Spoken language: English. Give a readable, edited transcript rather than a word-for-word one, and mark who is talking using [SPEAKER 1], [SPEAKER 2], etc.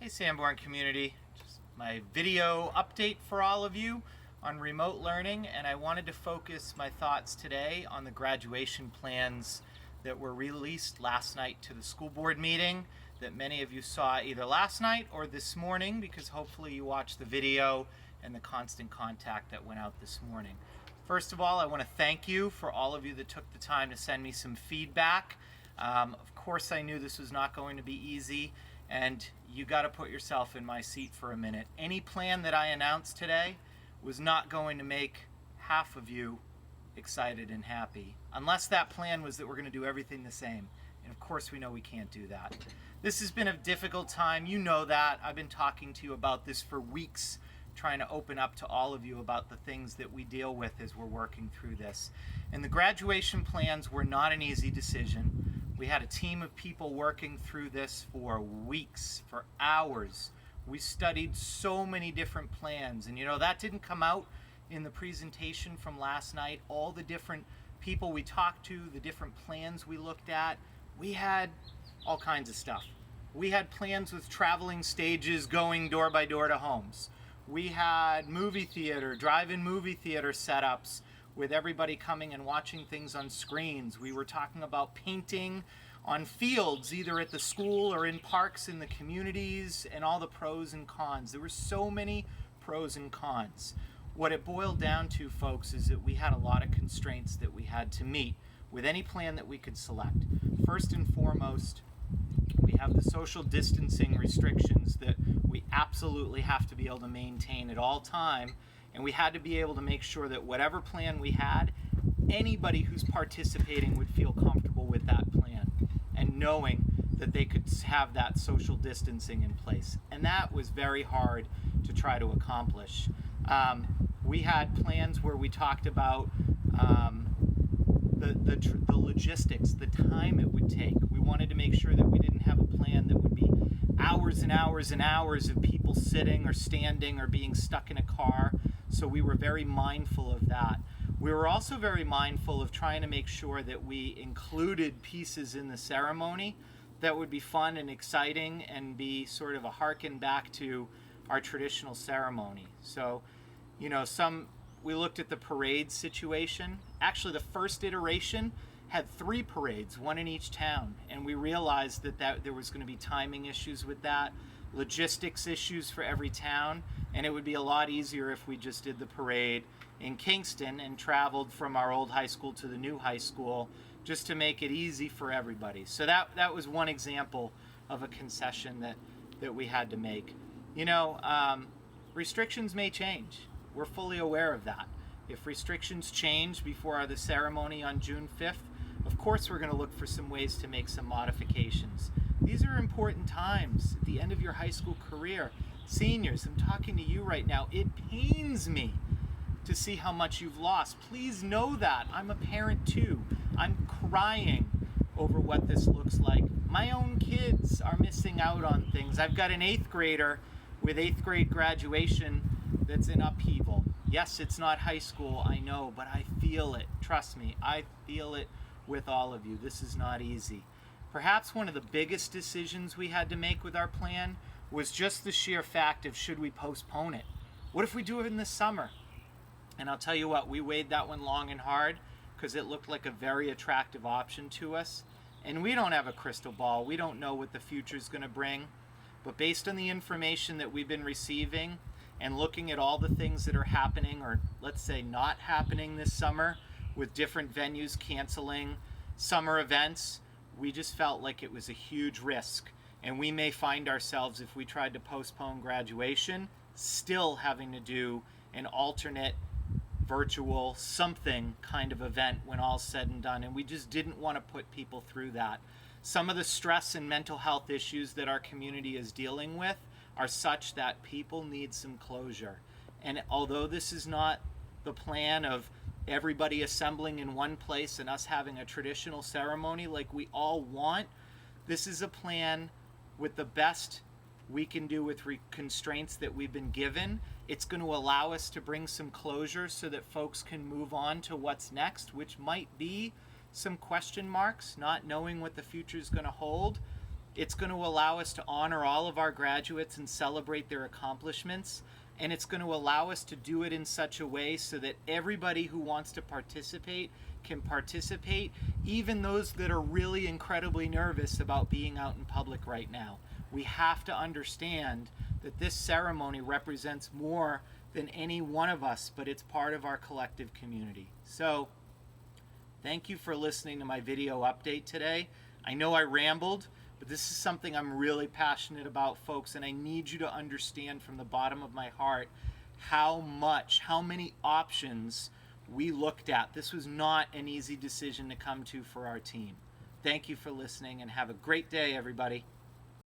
[SPEAKER 1] Hey Sanborn community, just my video update for all of you on remote learning, and I wanted to focus my thoughts today on the graduation plans that were released last night to the school board meeting that many of you saw either last night or this morning, because hopefully you watched the video and the constant contact that went out this morning. First of all, I want to thank you for all of you that took the time to send me some feedback. Of course, I knew this was not going to be easy, and you got to put yourself in my seat for a minute. Any plan that I announced today was not going to make half of you excited and happy, unless that plan was that we're going to do everything the same. And of course, we know we can't do that. This has been a difficult time. You know that. I've been talking to you about this for weeks, trying to open up to all of you about the things that we deal with as we're working through this. And the graduation plans were not an easy decision. We had a team of people working through this for weeks, for hours. We studied so many different plans. And you know, that didn't come out in the presentation from last night. All the different people we talked to, the different plans we looked at, we had all kinds of stuff. We had plans with traveling stages going door by door to homes. We had movie theater, drive-in movie theater setups with everybody coming and watching things on screens. We were talking about painting on fields, either at the school or in parks in the communities, and all the pros and cons. There were so many pros and cons. What it boiled down to, folks, is that we had a lot of constraints that we had to meet with any plan that we could select. First and foremost, we have the social distancing restrictions that we absolutely have to be able to maintain at all time, and we had to be able to make sure that whatever plan we had, anybody who's participating would feel comfortable with that plan and knowing that they could have that social distancing in place. And that was very hard to try to accomplish. We had plans where we talked about the logistics, the time it would take. We wanted to make sure that we didn't have a plan that would be hours and hours and hours of people sitting or standing or being stuck in a car. So we were very mindful of that. We were also very mindful of trying to make sure that we included pieces in the ceremony that would be fun and exciting and be sort of a harken back to our traditional ceremony. So, you know, we looked at the parade situation. Actually, the first iteration had 3 parades, one in each town, and we realized that there was going to be timing issues with that, logistics issues for every town, and it would be a lot easier if we just did the parade in Kingston and traveled from our old high school to the new high school, just to make it easy for everybody. So that was one example of a concession that we had to make. You know, restrictions may change. We're fully aware of that. If restrictions change before the ceremony on June 5th, of course we're going to look for some ways to make some modifications. These are important times at the end of your high school career. Seniors, I'm talking to you right now. It pains me to see how much you've lost. Please know that. I'm a parent too. I'm crying over what this looks like. My own kids are missing out on things. I've got an 8th grader with 8th grade graduation that's in upheaval. Yes, it's not high school, I know, but I feel it. Trust me, I feel it with all of you. This is not easy. Perhaps one of the biggest decisions we had to make with our plan was just the sheer fact of, should we postpone it? What if we do it in the summer? And I'll tell you what, we weighed that one long and hard because it looked like a very attractive option to us. And we don't have a crystal ball. We don't know what the future is going to bring. But based on the information that we've been receiving and looking at all the things that are happening, or let's say not happening this summer, with different venues canceling summer events, we just felt like it was a huge risk. And we may find ourselves, if we tried to postpone graduation, still having to do an alternate virtual something kind of event when all's said and done. And we just didn't want to put people through that. Some of the stress and mental health issues that our community is dealing with are such that people need some closure. And although this is not the plan of everybody assembling in one place and us having a traditional ceremony like we all want, this is a plan with the best we can do with constraints that we've been given. It's going to allow us to bring some closure so that folks can move on to what's next, which might be some question marks, not knowing what the future is going to hold. It's going to allow us to honor all of our graduates and celebrate their accomplishments. And it's going to allow us to do it in such a way so that everybody who wants to participate can participate, even those that are really incredibly nervous about being out in public right now. We have to understand that this ceremony represents more than any one of us, but it's part of our collective community. So, thank you for listening to my video update today. I know I rambled, but this is something I'm really passionate about, folks, and I need you to understand from the bottom of my heart how many options we looked at. This was not an easy decision to come to for our team. Thank you for listening, and have a great day, everybody.